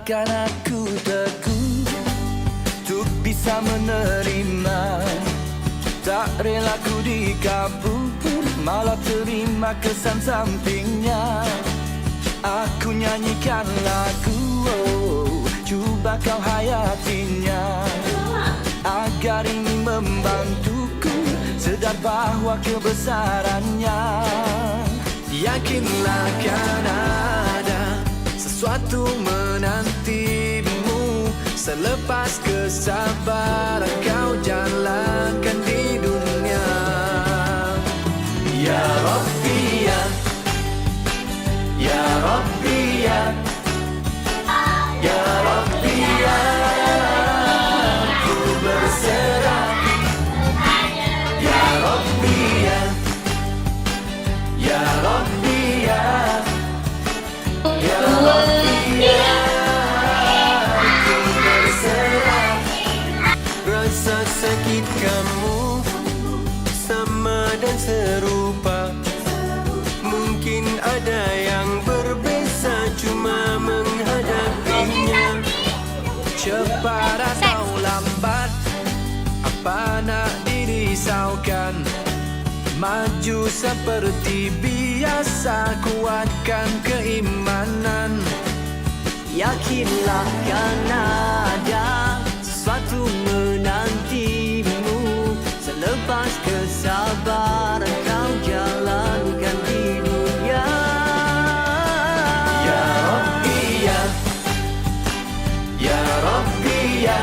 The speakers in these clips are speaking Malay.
Takkan aku teguh untuk bisa menerima. Tak rela ku dikabur, malah terima kesan sampingnya. Aku nyanyikan lagu, cuba kau hayatinya, agar ini membantuku sedar bahwa kebesarannya. Yakinlah kan ada sesuatu menantimu selepas kesabaran kau jalankan di dunia. Ya Rabbi ya, Ya Rabbi ya, Ya Rabbi ya, ku berserah. Ya Rabbi ya, Ya Rabbi ya, Ya Rabbi ya, ku berserah. Rasa sakit kamu sama dan serupa. Mungkin ada yang berbeza, cuma menghadapinya. Cepat atau lambat, apa nak dirisaukan? Maju seperti biasa, kuatkan keimanan. Yakinlah kan ada sesuatu menantimu selepas kesabaran kau jalankan di dunia. Ya Rabbi ya, Ya Rabbi ya,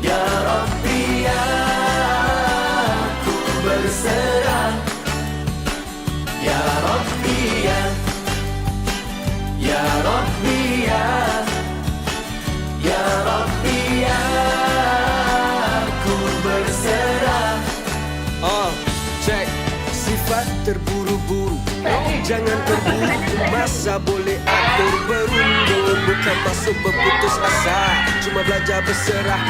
Ya Rabbi ya, ku berserah. Ya Rabbi ya, Ya Rabbi ya, Ya Rabbi ya, ku berserah. Cek sifat terburu-buru, jangan terburu, masa boleh atur berundur. Bukan masuk berputus asa, cuma belajar berserah.